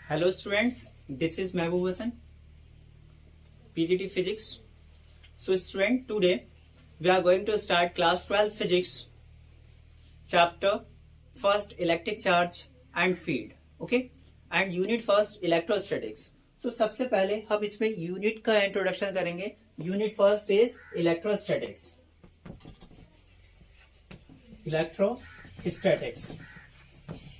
Hello students, this is Mehboob Hassan, PGT Physics. So student, today we are going to start class 12 Physics, chapter first electric charge and field, okay, and unit first electrostatics. So सबसे पहले हम इसमें unit का introduction करेंगे. Unit first is electrostatics. Electrostatics.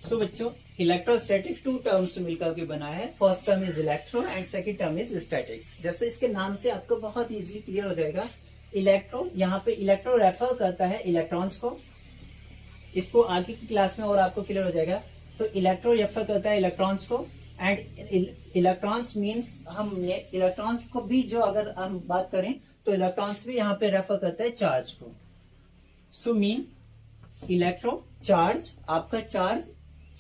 So बच्चों, electrostatics two terms मिलकर के बना है. First term is electro and second term is statics. जैसे इसके नाम से आपको बहुत इजीली क्लियर हो जाएगा. इलेक्ट्रो, यहाँ पे इलेक्ट्रो रेफर करता है इलेक्ट्रॉन्स को. इसको आगे की क्लास में और आपको क्लियर हो जाएगा. तो इलेक्ट्रो रेफर करता है इलेक्ट्रॉन्स को एंड इलेक्ट्रॉन्स मीन्स हमने इलेक्ट्रॉन्स को भी, जो अगर हम बात करें तो इलेक्ट्रॉन्स भी यहाँ पे रेफर करता है चार्ज को. सो मीन इलेक्ट्रो चार्ज, आपका charge.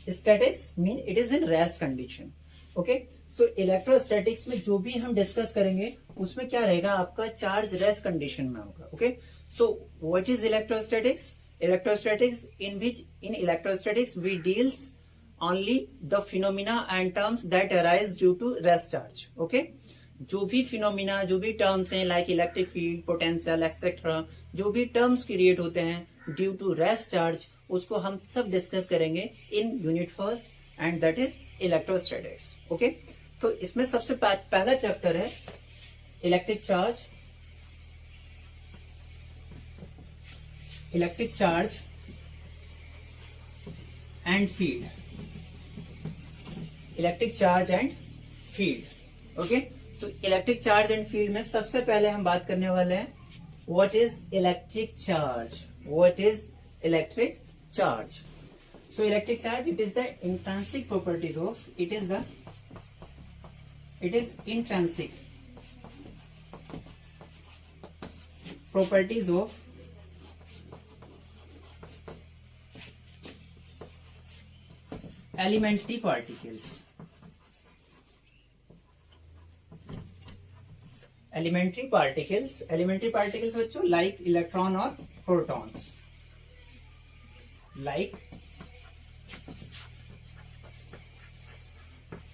Statics mean it is in rest condition. Okay, so electrostatics में जो भी हम डिस्कस करेंगे उसमें क्या रहेगा, आपका चार्ज रेस्ट कंडीशन में होगा. Okay, so what is electrostatics? Electrostatics in electrostatics we deals only the phenomena and terms that arise due to rest charge. Okay, जो भी फिनोमिना, जो भी टर्म्स हैं like electric field, potential etcetera, जो भी terms create होते हैं due to rest charge, उसको हम सब डिस्कस करेंगे in unit first and that is electrostatics. Okay, तो इसमें सबसे पहला चैप्टर है electric charge. Electric charge and field. Electric charge and field. Okay, तो इलेक्ट्रिक चार्ज एंड फील्ड में सबसे पहले हम बात करने वाले हैं what is electric charge. What is electric charge? So electric charge, it is the intrinsic properties of, it is intrinsic properties of elementary particles. Elementary particles बच्चों like electron और protons. Like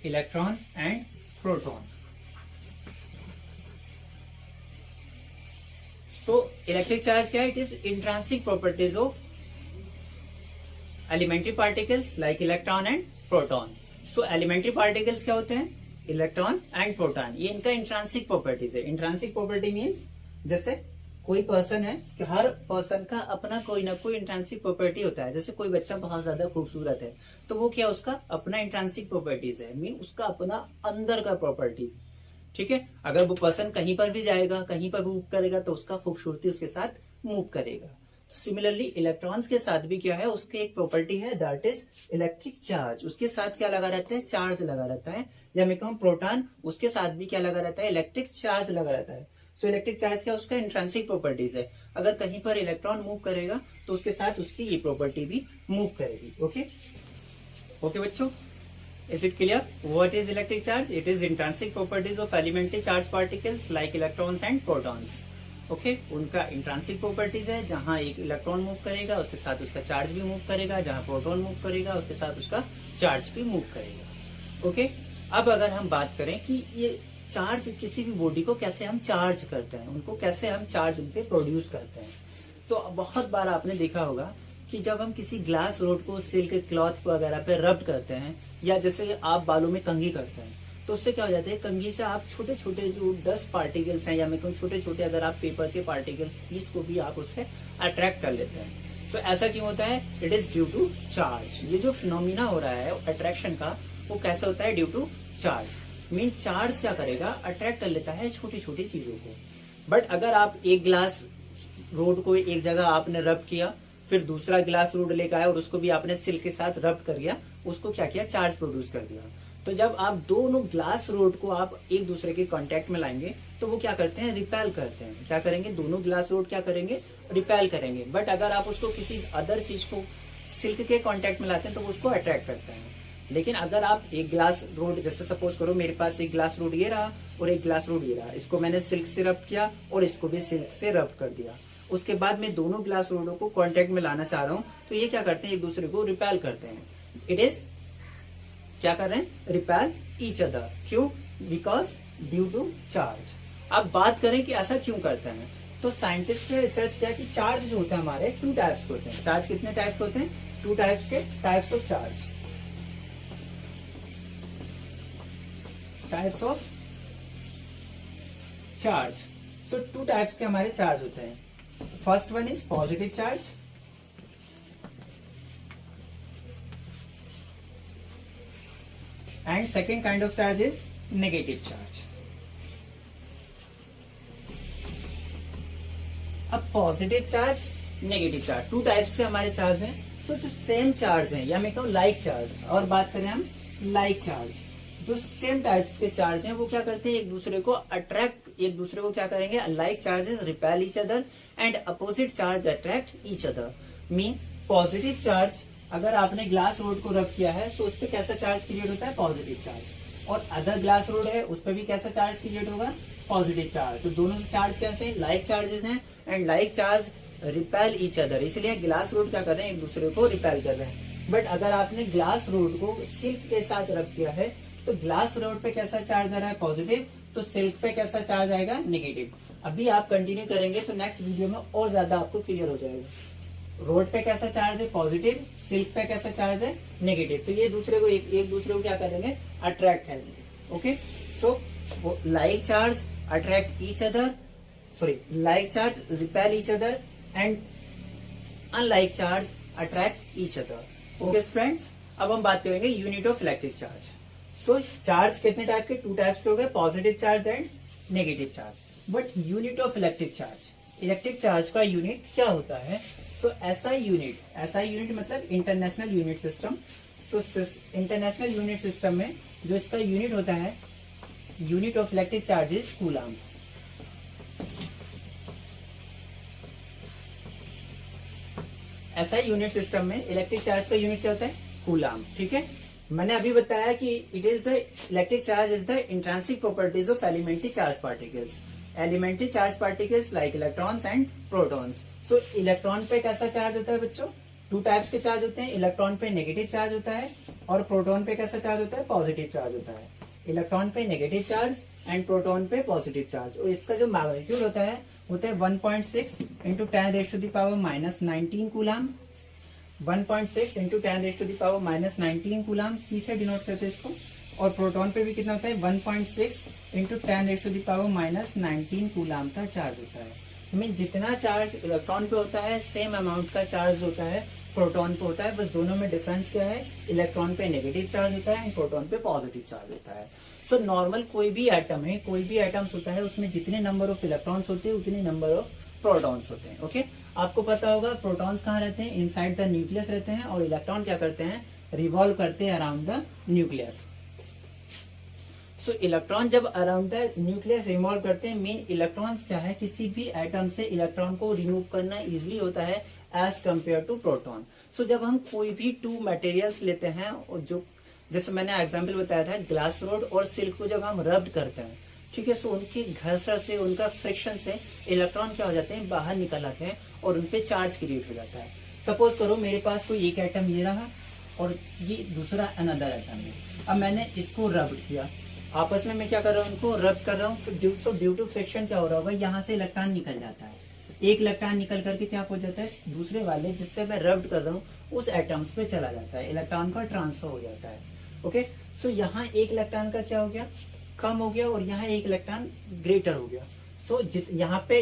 electron and proton. So electric charge क्या है? It is intrinsic properties of elementary particles like electron and proton. So elementary particles क्या होते हैं? Electron and proton. ये इनका इंट्रांसिक properties है. इंट्रांसिक प्रॉपर्टी मीन्स जैसे कोई पर्सन है कि हर पर्सन का अपना कोई ना कोई इंट्रांसिक प्रॉपर्टी होता है. जैसे कोई बच्चा बहुत ज्यादा खूबसूरत है तो वो क्या, उसका अपना इंट्रांसिक प्रॉपर्टीज है, मीन उसका अपना अंदर का प्रॉपर्टीज. ठीक है, अगर वो पर्सन कहीं पर भी जाएगा, कहीं पर मूव करेगा तो उसका खूबसूरती उसके साथ मूव करेगा. तो सिमिलरली इलेक्ट्रॉन्स के साथ भी क्या है, उसके एक प्रॉपर्टी है दैट इज इलेक्ट्रिक चार्ज. उसके साथ क्या लगा रहता है, चार्ज लगा रहता है. या मैं कहूँ प्रोटॉन, उसके साथ भी क्या लगा रहता है, इलेक्ट्रिक चार्ज लगा रहता है. सो इलेक्ट्रिक चार्ज क्या, उसका इंट्रिंसिक प्रॉपर्टीज है. अगर कहीं पर इलेक्ट्रॉन मूव करेगा तो उसके साथ उसकी ये प्रॉपर्टी भी मूव करेगी. ओके ओके बच्चों, is it clear? What is electric charge? It is intrinsic properties of elementary charge particles like electrons and protons. Okay, उनका इंट्रिंसिक प्रॉपर्टीज है. जहां एक इलेक्ट्रॉन मूव करेगा उसके साथ उसका चार्ज भी मूव करेगा, जहां प्रोटॉन मूव करेगा उसके साथ उसका चार्ज भी मूव करेगा. ओके, अब अगर हम बात करें कि ये चार्ज, किसी भी बॉडी को कैसे हम चार्ज करते हैं, उनको कैसे हम चार्ज उनपे प्रोड्यूस करते हैं, तो बहुत बार आपने देखा होगा कि जब हम किसी ग्लास रोड को सिल्क क्लॉथ वगैरह पे रब करते हैं, या जैसे आप बालों में कंघी करते हैं, तो उससे क्या हो जाता है, कंघी से आप छोटे छोटे जो डस्ट पार्टिकल्स हैं, या मैं कहूँ छोटे छोटे अगर आप पेपर के पार्टिकल्स पीस को भी आप उससे अट्रैक्ट कर लेते हैं. सो ऐसा क्यों होता है? It is due to charge. ये जो फिनोमिना हो रहा है अट्रैक्शन का, वो कैसे होता है? Due to charge. Mean charge क्या करेगा, अट्रैक्ट कर लेता है छोटी छोटी चीजों को. बट अगर आप एक ग्लास रोड को एक जगह आपने रब किया, फिर दूसरा ग्लास रोड लेकर आया और उसको भी आपने सिल्क के साथ रब कर दिया, उसको क्या किया, चार्ज प्रोड्यूस कर दिया. तो जब आप दोनों ग्लास रोड को आप एक दूसरे के कांटेक्ट में लाएंगे तो वो क्या करते हैं, रिपेल करते हैं. क्या करेंगे, दोनों ग्लास रोड क्या करेंगे, रिपेल करेंगे. बट अगर आप उसको किसी अदर चीज को सिल्क के कांटेक्ट में लाते हैं तो वो उसको अट्रैक्ट करते हैं. लेकिन अगर आप एक ग्लास रोड, जैसे सपोज करो मेरे पास एक ग्लास रोड ये रहा और एक ग्लास रोड ये रहा, इसको मैंने सिल्क से रब किया और इसको भी सिल्क से रब कर दिया. उसके बाद मैं दोनों ग्लास रोडों को कांटेक्ट में लाना चाह रहा हूँ, तो ये क्या करते हैं, एक दूसरे को रिपेल करते हैं. इट इज क्या कर रहे हैं, रिपेल ईच अदर। क्यों, बिकॉज ड्यू टू चार्ज। अब बात करें कि ऐसा क्यों करते हैं, तो साइंटिस्ट ने रिसर्च किया कि चार्ज जो होता है हमारे टू टाइप्स के होते हैं। चार्ज कितने टाइप के होते हैं, टू टाइप्स के, types of charge, types of charge. So two types के हमारे चार्ज होते हैं। First one is positive charge and second kind of charge is negative charge. अब positive charge, negative charge, two types के हमारे charge हैं। सो जो सेम चार्ज हैं, या मैं कहूँ लाइक चार्ज, और बात करें हम लाइक चार्ज, जो सेम टाइप्स के चार्ज हैं वो क्या करते हैं, एक दूसरे को अट्रैक्ट, एक दूसरे को क्या करेंगे, like charges repel each other and opposite charge attract each other. Mean positive charge, अगर आपने ग्लास रोड को रब किया है तो उस पर कैसा चार्ज क्रिएट होता है, पॉजिटिव चार्ज, और अदर ग्लास रोड है उस पर भी कैसा चार्ज क्रिएट होगा, पॉजिटिव चार्ज। तो दोनों चार्ज कैसे हैं, लाइक चार्जेस हैं, and like charge repel each other, इसलिए ग्लास रोड क्या कर रहे हैं, एक दूसरे को रिपेल कर रहे हैं। बट अगर आपने ग्लास रोड को सिल्क के साथ रब किया है तो ग्लास रोड पे कैसा चार्ज आ रहा है, पॉजिटिव, तो सिल्क पे कैसा चार्ज आएगा, नेगेटिव। अभी आप कंटिन्यू करेंगे तो नेक्स्ट वीडियो में और ज्यादा आपको क्लियर हो जाएगा। रोड पे कैसा चार्ज है, पॉजिटिव, सिल्क पे कैसा चार्ज है, नेगेटिव। तो ये दूसरे को एक दूसरे को क्या करेंगे, अट्रैक्ट करेंगे। Okay, so like charge attract each other, sorry, like charge repel each other and unlike charge attract each other. Okay students, अब हम बात करेंगे unit of electric charge. So charge कितने टाइप के, टू टाइप्स के हो गए, positive charge and negative charge. But unit of electric charge, electric charge का यूनिट क्या होता है, सो एसआई यूनिट मतलब international unit system. So international unit system में जो इसका यूनिट होता है, unit of electric charge is coulomb. SI unit system में इलेक्ट्रिक चार्ज का यूनिट क्या होता है, कूलम। ठीक है, मैंने अभी बताया कि it is the electric charge is the intrinsic properties of elementary charge particles. Elementary charge particles like electrons and protons. So electron पे कैसा चार्ज होता है बच्चों, टू टाइप्स के चार्ज होते हैं। इलेक्ट्रॉन पे नेगेटिव चार्ज होता है और प्रोटॉन पे कैसा चार्ज होता है, पॉजिटिव चार्ज होता है। इलेक्ट्रॉन पे नेगेटिव चार्ज एंड प्रोटॉन पे पॉजिटिव चार्ज। और इसका जो मैग्नीट्यूड होता है 1.6 इंटू 10⁻⁻19 कूलम। 1.6 इंटू 10⁻⁻19 कूलम, सी से डिनोट करते हैं इसको। और प्रोटॉन पे भी कितना होता है, 1.6 इंटू 10⁻⁻19 कूलम का चार्ज होता है। मीन जितना चार्ज इलेक्ट्रॉन पे होता है सेम अमाउंट का चार्ज होता है प्रोटॉन पे होता है। बस दोनों में डिफरेंस क्या है, इलेक्ट्रॉन पे नेगेटिव चार्ज होता है एंड प्रोटॉन पे पॉजिटिव चार्ज होता है। सो नॉर्मल कोई भी एटम है, कोई भी एटम्स होता है, उसमें जितने नंबर ऑफ इलेक्ट्रॉन्स होते हैं उतने नंबर ऑफ प्रोटॉन्स होते हैं। ओके, आपको पता होगा प्रोटॉन्स कहाँ रहते हैं, इनसाइड द न्यूक्लियस रहते हैं, और इलेक्ट्रॉन क्या करते हैं, रिवॉल्व करते हैं around the nucleus. So electron जब अराउंड द न्यूक्लियस रिवॉल्व करते हैं, मीन इलेक्ट्रॉन्स क्या है, किसी भी एटम से इलेक्ट्रॉन को रिमूव करना इजिली होता है एज कंपेयर टू प्रोटॉन। सो जब हम कोई भी टू मटेरियल्स लेते हैं, और जो जैसे मैंने एग्जांपल बताया था, ग्लास रोड और सिल्क को जब हम रब्ड करते हैं, ठीक है, सो उनकी घर्षण से, उनका फ्रिक्शन से इलेक्ट्रॉन क्या हो जाते हैं, बाहर निकल आते हैं और उनपे चार्ज क्रिएट हो जाता है। सपोज करो मेरे पास कोई एक एटम ये रहा और ये दूसरा अनदर एटम है। अब मैंने इसको रब्ड किया, आपस में मैं क्या कर रहा हूँ, उनको रब कर रहा हूँ। ड्यू टू फ्रिक्शन क्या हो रहा होगा, यहाँ से इलेक्ट्रॉन निकल जाता है। एक इलेक्ट्रॉन निकल करके क्या हो जाता है, दूसरे वाले जिससे मैं रब्ड कर रहा हूँ उस एटम्स पे चला जाता है, इलेक्ट्रॉन का ट्रांसफर हो जाता है। ओके, सो यहाँ एक इलेक्ट्रॉन का क्या हो गया, कम हो गया, और यहाँ एक इलेक्ट्रॉन ग्रेटर हो गया। सो यहाँ पे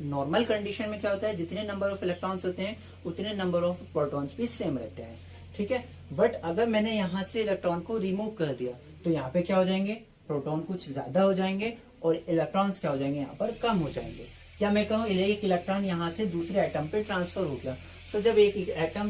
नॉर्मल कंडीशन में क्या होता है, जितने नंबर ऑफ इलेक्ट्रॉन्स होते हैं उतने नंबर ऑफ प्रोटॉन्स भी सेम रहते हैं। ठीक है, बट अगर मैंने यहाँ से इलेक्ट्रॉन को रिमूव कर दिया तो यहाँ पे क्या हो जाएंगे, प्रोटॉन कुछ ज्यादा हो जाएंगे और इलेक्ट्रॉन्स क्या हो जाएंगे, यहाँ पर कम हो जाएंगे। क्या मैं कहूँ, एक इलेक्ट्रॉन यहाँ से दूसरे एटम पे ट्रांसफर हो गया। सो जब एक एटम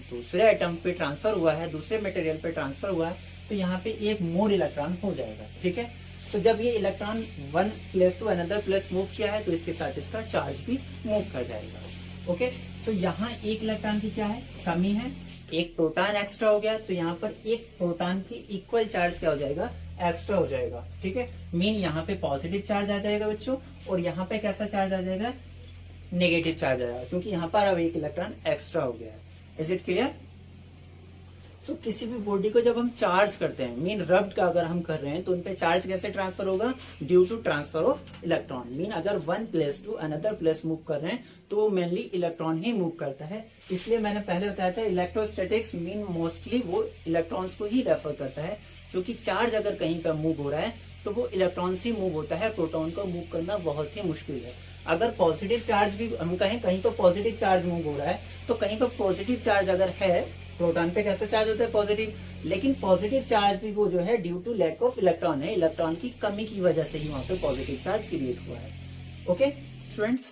दूसरे एटम पे ट्रांसफर हुआ है, दूसरे मटेरियल पे ट्रांसफर हुआ है, तो यहाँ पे एक मोर इलेक्ट्रॉन हो जाएगा। ठीक है, तो जब ये electron one place to another place move किया है तो इसके साथ इसका चार्ज भी मूव कर जाएगा। ओके, तो यहाँ एक इलेक्ट्रॉन की क्या है, कमी है, एक प्रोटॉन एक्स्ट्रा हो गया, तो यहाँ पर एक प्रोटॉन की इक्वल चार्ज क्या हो जाएगा, एक्स्ट्रा हो जाएगा। ठीक है, मीन यहाँ पे पॉजिटिव चार्ज आ जाएगा बच्चों, और यहाँ पे कैसा चार्ज आ जाएगा, नेगेटिव चार्ज आएगा, क्योंकि यहाँ पर अब एक इलेक्ट्रॉन एक्स्ट्रा हो गया है। Is it clear? सो किसी भी बॉडी को जब हम चार्ज करते हैं, मीन रब्ड का अगर हम कर रहे हैं, तो उन पे चार्ज कैसे ट्रांसफर होगा? Due to transfer of electron. Mean अगर one place to another place move कर रहे हैं तो वो मेनली इलेक्ट्रॉन ही मूव करता है। इसलिए मैंने पहले बताया था इलेक्ट्रोस्टैटिक्स मीन मोस्टली वो इलेक्ट्रॉन्स को ही रेफर करता है, क्योंकि चार्ज अगर कहीं पर मूव हो रहा है तो वो इलेक्ट्रॉन से मूव होता है, प्रोटॉन को मूव करना बहुत ही मुश्किल है। अगर पॉजिटिव चार्ज भी हम कहें, कहीं पर पॉजिटिव चार्ज मूव हो रहा है तो कहीं पर पॉजिटिव चार्ज अगर है, प्रोटॉन पे कैसा चार्ज होता है? पॉजिटिव। लेकिन पॉजिटिव चार्ज भी वो जो है due to lack of electron है, इलेक्ट्रॉन की कमी की वजह से ही वहां पे पॉजिटिव चार्ज क्रिएट हुआ है। Okay students,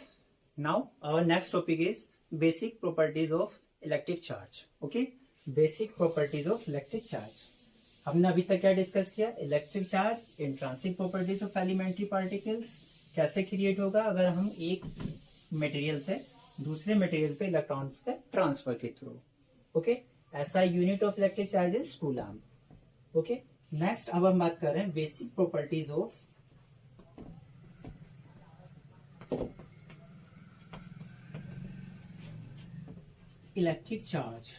now our next topic is basic properties of electric charge. Okay, basic properties of electric charge. हमने अभी तक क्या डिस्कस किया? Electric charge, intrinsic properties of elementary particles, कैसे क्रिएट होगा अगर हम एक मटेरियल से दूसरे मटेरियल पे इलेक्ट्रॉन्स का ट्रांसफर के थ्रू। ओके, ऐसा unit of electric charge is coulomb. Okay, next अब हम बात कर रहे हैं basic properties of electric charge.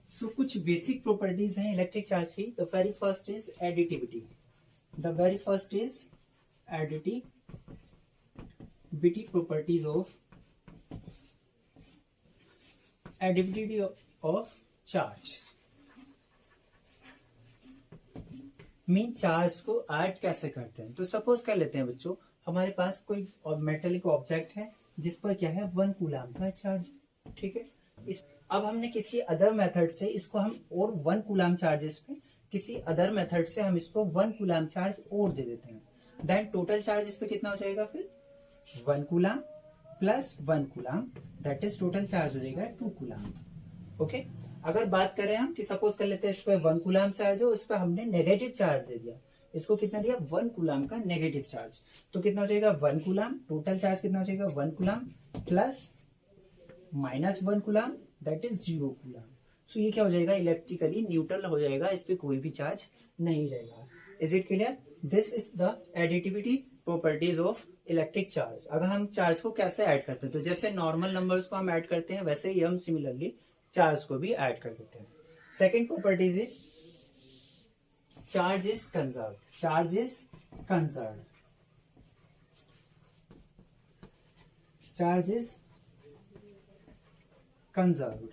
So कुछ बेसिक प्रॉपर्टीज हैं इलेक्ट्रिक चार्ज की। The very first is additivity. The very first is additivity properties of additivity of charge. Mean charge को ऐड कैसे करते हैं? तो सपोज कर लेते हैं बच्चों, हमारे पास कोई मेटेलिक ऑब्जेक्ट है जिस पर क्या है 1 कूलम का चार्ज। ठीक है, अब हमने किसी अदर मेथड से इसको हम और 1 कूलम चार्जेस पे किसी अदर मेथड से हम इसको 1 कूलम चार्ज और दे देते हैं। देन टोटल चार्ज इस पे कितना हो जाएगा? फिर 1 coulomb plus 1 coulomb, that is total charge हो जाएगा 2 कूलम। ओके, अगर बात करें हम कि सपोज कर लेते हैं इस पर 1 कूलम चार्ज है, उस पर हमने नेगेटिव चार्ज दे दिया। इसको कितना दिया? 1 कूलम का नेगेटिव चार्ज। तो कितना हो जाएगा? 1 कूलम। टोटल चार्ज कितना हो जाएगा? 1 coulomb plus minus 1 coulomb, that is 0 coulomb. So ये क्या हो जाएगा? इलेक्ट्रिकली न्यूट्रल हो जाएगा, इस पे कोई भी चार्ज नहीं रहेगा। Is it clear? This is the additivity properties of electric charge. अगर हम चार्ज को कैसे ऐड करते हैं, तो जैसे नॉर्मल नंबर्स को हम ऐड करते हैं वैसे ही हम सिमिलरली चार्ज को भी ऐड कर देते हैं। Second properties is charge is conserve. Charge is conserve. Charge is conserve.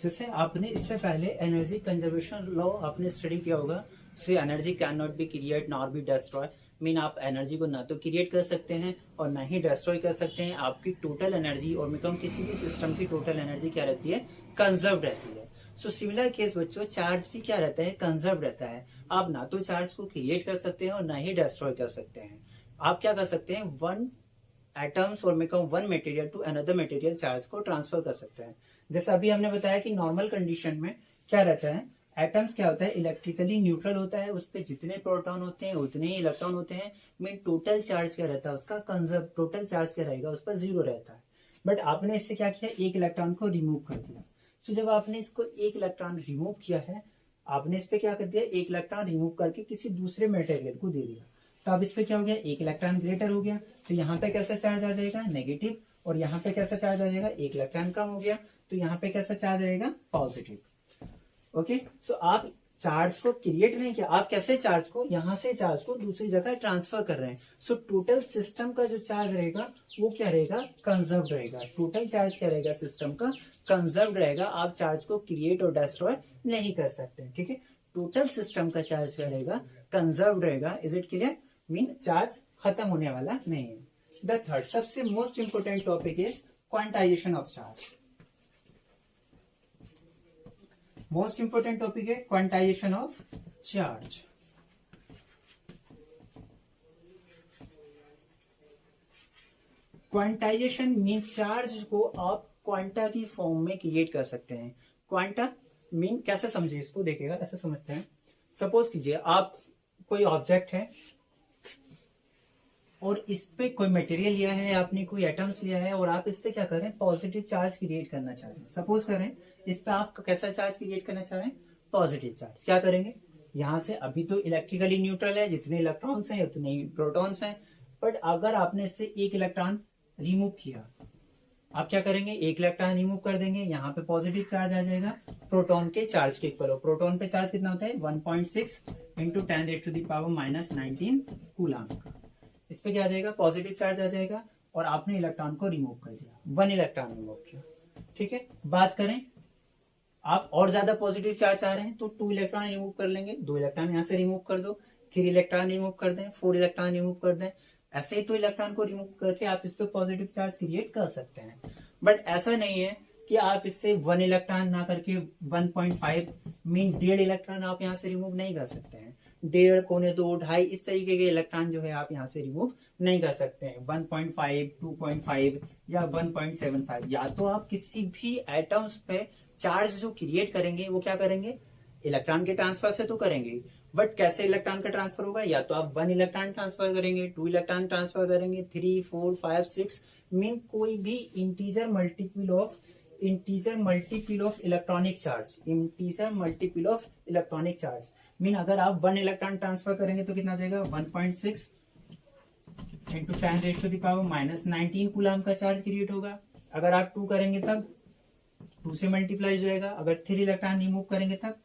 जैसे आपने इससे पहले एनर्जी कंजर्वेशन लॉ आपने स्टडी किया होगा, से energy can not be create nor be destroy. Mean आप एनर्जी को ना तो क्रिएट कर सकते हैं और ना ही डिस्ट्रॉय कर सकते हैं। आपकी टोटल एनर्जी और मैं कहूँ किसी भी सिस्टम की टोटल एनर्जी क्या रहती है? कंजर्व रहती है। सो सिमिलर केस बच्चों, चार्ज भी क्या रहता है? कंजर्व रहता है। आप ना तो चार्ज को क्रिएट कर सकते हैं और ना ही डिस्ट्रॉय कर सकते हैं। आप क्या कर सकते हैं? 1 एटम्स और मैं कहूँ 1 material to another material charge को ट्रांसफर कर सकते हैं। जैसे अभी हमने बताया कि नॉर्मल कंडीशन में क्या रहता है? एटम्स क्या होता है? इलेक्ट्रिकली न्यूट्रल होता है, उस पर जितने प्रोटॉन होते हैं उतने ही इलेक्ट्रॉन होते हैं। मीन टोटल चार्ज क्या रहता है उसका? कंजर्व। टोटल चार्ज क्या रहेगा? उस पर 0 रहता है। बट आपने इससे क्या किया? एक इलेक्ट्रॉन को रिमूव कर दिया। तो जब आपने इसको एक इलेक्ट्रॉन रिमूव किया है, आपने इस पे क्या कर दिया? एक इलेक्ट्रॉन रिमूव करके किसी दूसरे मटेरियल को दे दिया। तो अब इस पे क्या हो गया? एक इलेक्ट्रॉन ग्रेटर हो गया। तो यहाँ पे कैसा चार्ज आ जाएगा? नेगेटिव। और यहाँ पे कैसा चार्ज आ जाएगा? एक इलेक्ट्रॉन कम हो गया, तो यहाँ पे कैसा चार्ज रहेगा? पॉजिटिव। ओके, सो आप चार्ज को क्रिएट नहीं किया, आप कैसे चार्ज को यहाँ से चार्ज को दूसरी जगह ट्रांसफर कर रहे हैं। सो टोटल सिस्टम का जो चार्ज रहेगा वो क्या रहेगा? कंजर्व रहेगा। टोटल चार्ज क्या रहेगा? सिस्टम का कंजर्व रहेगा। आप चार्ज को क्रिएट और डिस्ट्रॉय नहीं कर सकते। ठीक है, टोटल सिस्टम का चार्ज क्या रहेगा? कंजर्व रहेगा। Is it clear? Mean charge खत्म होने वाला नहीं है। द थर्ड सबसे most important topic is quantization of charge. Most important topic है quantization of charge. Quantization mean charge को आप क्वांटा की फॉर्म में क्रिएट कर सकते हैं। क्वांटा मीन कैसे समझे इसको? देखिएगा, ऐसे समझते हैं। सपोज कीजिए आप कोई ऑब्जेक्ट है और इस पे कोई मटेरियल लिया है, आपने कोई एटम्स लिया है और आप इस पे क्या कर रहे हैं? पॉजिटिव चार्ज क्रिएट करना चाह रहे हैं। सपोज करें इस पे आप कैसा चार्ज क्रिएट करना चाह रहे हैं? Positive charge. क्या करेंगे? यहाँ से अभी तो इलेक्ट्रिकली न्यूट्रल है, जितने इलेक्ट्रॉन्स हैं उतने ही प्रोटॉन्स हैं। बट अगर आपने इससे एक इलेक्ट्रॉन रिमूव किया आप क्या करेंगे, एक इलेक्ट्रॉन रिमूव कर देंगे, यहाँ पे पॉजिटिव चार्ज आ जाएगा, प्रोटॉन के चार्ज के इक्वल हो। प्रोटॉन पे चार्ज कितना होता है 1.6 इंटू 10⁻⁻19 कूलम का। इस पे क्या आ जाएगा, पॉजिटिव चार्ज आ जाएगा और आपने इलेक्ट्रॉन को रिमूव कर दिया, 1 इलेक्ट्रॉन रिमूव किया। ठीक है, बात करें आप और ज्यादा पॉजिटिव चार्ज चाह रहे हैं तो 2 इलेक्ट्रॉन रिमूव कर लेंगे, 2 इलेक्ट्रॉन यहाँ से रिमूव कर दो, 3 इलेक्ट्रॉन रिमूव कर दें, 4 इलेक्ट्रॉन रिमूव कर दें। ऐसे ही तो इलेक्ट्रॉन को रिमूव करके आप इस पे पॉजिटिव चार्ज क्रिएट कर सकते हैं। बट ऐसा नहीं है कि आप इससे 1 इलेक्ट्रॉन ना करके 1.5 मीन 1.5 इलेक्ट्रॉन आप यहाँ से रिमूव नहीं कर सकते हैं। 1.5, 1.25, 2.5 इस तरीके के इलेक्ट्रॉन जो है आप यहाँ से रिमूव नहीं कर सकते हैं। 1.5, 2.5 या 1.75, या तो आप किसी भी एटम्स पे चार्ज जो क्रिएट करेंगे वो क्या करेंगे, इलेक्ट्रॉन के ट्रांसफर से तो करेंगे। बट कैसे इलेक्ट्रॉन का ट्रांसफर होगा, या तो आप 1 इलेक्ट्रॉन ट्रांसफर करेंगे, 2 इलेक्ट्रॉन ट्रांसफर करेंगे, 3, 4, 5, 6 मीन कोई भी integer multiple of electronic charge, integer multiple of electronic charge mean अगर आप 1 इलेक्ट्रॉन ट्रांसफर करेंगे तो कितना हो जाएगा 1.6 इंटू 10⁻⁻19 कूलम का चार्ज क्रिएट होगा। अगर आप 2 करेंगे तब 2 से मल्टीप्लाई हो जाएगा, अगर 3 इलेक्ट्रॉन रिमूव करेंगे तब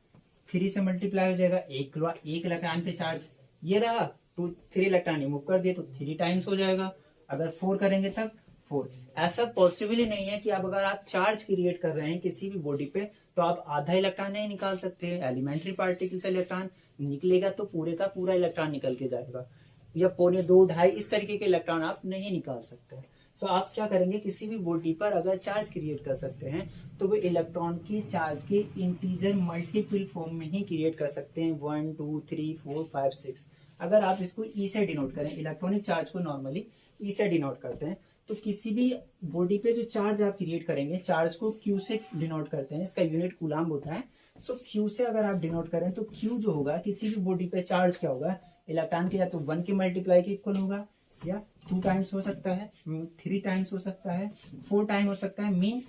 3 से मल्टीप्लाई हो जाएगा, एक इलेक्ट्रॉन पे चार्ज ये रहा, 3 इलेक्ट्रॉन रिमूव कर दिए तो 3 टाइम्स हो जाएगा, अगर 4 करेंगे तब 4। ऐसा पॉसिबल ही नहीं है कि अगर आप चार्ज क्रिएट कर रहे हैं किसी भी बॉडी पे तो आप आधा इलेक्ट्रॉन नहीं निकाल सकते हैं। एलिमेंट्री पार्टिकल से इलेक्ट्रॉन निकलेगा तो पूरे का पूरा इलेक्ट्रॉन निकल के जाएगा, या 1.25, 2.5 इस तरीके के इलेक्ट्रॉन आप नहीं निकाल सकते। सो आप क्या करेंगे, किसी भी बॉडी पर अगर चार्ज क्रिएट कर सकते हैं तो वो इलेक्ट्रॉन की चार्ज के इंटीजर मल्टीपल फॉर्म में ही क्रिएट कर सकते हैं, 1, 2, 3, 4, 5, 6। अगर आप इसको ई से डिनोट करें, इलेक्ट्रॉनिक चार्ज को नॉर्मली ई से डिनोट करते हैं, तो किसी भी बॉडी पे जो चार्ज आप क्रिएट करेंगे, चार्ज को क्यू से डिनोट करते हैं, इसका यूनिट कूलम होता है। सो क्यू से अगर आप डिनोट करें तो क्यू जो होगा किसी भी बॉडी पे चार्ज क्या होगा, इलेक्ट्रॉन के या तो 1 के मल्टीप्लाई के इक्वल होगा, या 2 टाइम्स हो सकता है, 3 टाइम्स हो सकता है, 4 टाइम हो सकता है। मीन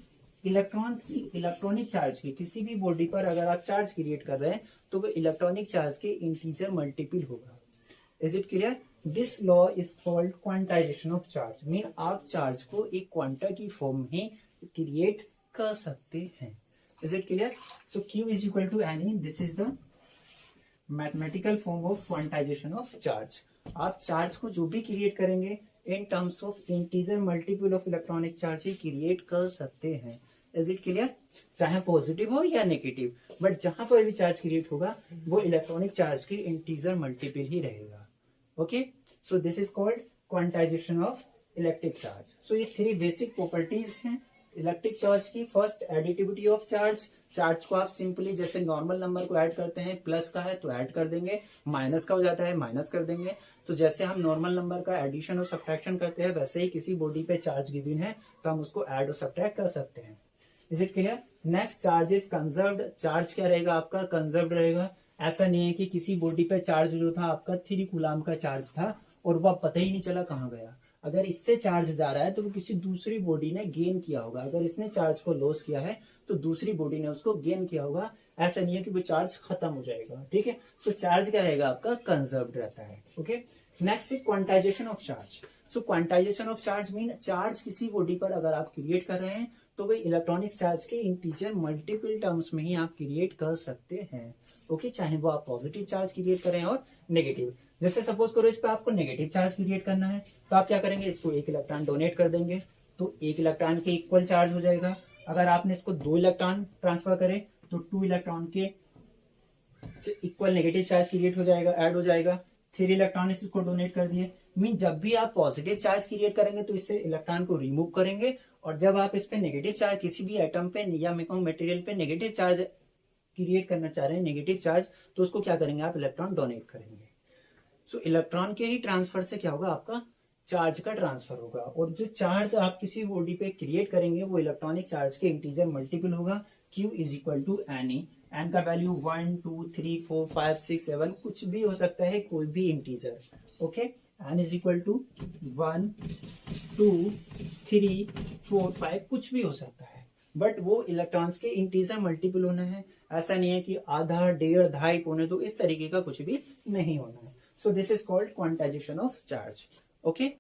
इलेक्ट्रॉनिक चार्ज के किसी भी बॉडी पर अगर आप चार्ज क्रिएट कर रहे हैं तो वो इलेक्ट्रॉनिक चार्ज के इंटीजर मल्टीपल होगा। Is it clear? This law is called quantization of charge. Mean आप चार्ज को एक क्वांटा की फॉर्म में क्रिएट कर सकते हैं। Is it clear? So Q is equal to n e, this is the mathematical form of quantization of charge. आप charge को जो भी क्रिएट करेंगे in terms of integer multiple of electronic charge ही क्रिएट कर सकते हैं। Is it clear? चाहे पॉजिटिव हो या नेगेटिव, बट जहां पर भी चार्ज क्रिएट होगा वो इलेक्ट्रॉनिक चार्ज के इंटीजर मल्टीपल ही रहेगा। Okay, so this is called quantization of electric charge. So ये 3 बेसिक प्रॉपर्टीज हैं इलेक्ट्रिक चार्ज की। First, additivity of charge. Charge को आप सिंपली जैसे नॉर्मल नंबर को ऐड करते हैं, प्लस का है तो ऐड कर देंगे, माइनस का हो जाता है माइनस कर देंगे। तो जैसे हम नॉर्मल नंबर का एडिशन और सब्ट्रैक्शन करते हैं वैसे ही किसी बॉडी पे चार्ज गिवन है तो हम उसको ऐड और सब्ट्रैक्ट कर सकते हैं। Is it clear? Next, charge is conserved. Charge क्या रहेगा आपका, कंजर्व्ड रहेगा। ऐसा नहीं है कि किसी बॉडी पे चार्ज जो था आपका 3 कूलम का चार्ज था और वह पता ही नहीं चला कहाँ गया। अगर इससे चार्ज जा रहा है तो वो किसी दूसरी बॉडी ने गेन किया होगा, अगर इसने चार्ज को लॉस किया है तो दूसरी बॉडी ने उसको गेन किया होगा। ऐसा नहीं है कि वो चार्ज खत्म हो जाएगा। ठीक है, तो चार्ज क्या रहेगा आपका, कंजर्व्ड रहता है। ओके, नेक्स्ट है quantization of charge. So quantization of charge mean charge किसी बॉडी पर अगर आप क्रिएट कर रहे हैं तो वे इलेक्ट्रॉनिक चार्ज के इंटीजर मल्टीपल टर्म्स में ही आप क्रिएट कर सकते हैं। ओके, चाहे वो आप पॉजिटिव चार्ज क्रिएट करें और नेगेटिव। जैसे सपोज करो इस पे आपको नेगेटिव चार्ज क्रिएट करना है तो आप क्या करेंगे, इसको 1 इलेक्ट्रॉन डोनेट कर देंगे तो 1 इलेक्ट्रॉन के इक्वल चार्ज हो जाएगा। अगर आपने इसको 2 इलेक्ट्रॉन ट्रांसफर करे तो 2 इलेक्ट्रॉन के इक्वल नेगेटिव चार्ज क्रिएट हो जाएगा, ऐड हो जाएगा। 3 इलेक्ट्रॉन इसको डोनेट कर दिए। मीन जब भी आप पॉजिटिव चार्ज क्रिएट करेंगे तो इससे इलेक्ट्रॉन को रिमूव करेंगे, और जब आप इस पे नेगेटिव चार्ज किसी भी एटम पे या मटेरियल पे नेगेटिव चार्ज क्रिएट करना चाह रहे हैं, नेगेटिव चार्ज, तो उसको क्या करेंगे आप, इलेक्ट्रॉन डोनेट करेंगे। सो इलेक्ट्रॉन के ही ट्रांसफर से क्या होगा, आपका चार्ज का ट्रांसफर होगा। और जो चार्ज आप किसी बॉडी पे क्रिएट करेंगे वो इलेक्ट्रॉनिक चार्ज के इंटीजर मल्टीपल होगा। Q is equal to n e, n का वैल्यू 1, 2, 3, 4, 5, 6, 7 कुछ भी हो सकता है, कोई भी integer. Okay, n is equal to 1, 2, 3, 4, 5 कुछ भी हो सकता है, बट वो इलेक्ट्रॉन्स के इंटीजर मल्टीपल होना है। ऐसा नहीं है कि आधा, 1.5, 2.5 पौने 2 इस तरीके का कुछ भी नहीं होना है। सो this is called quantization of charge. Okay.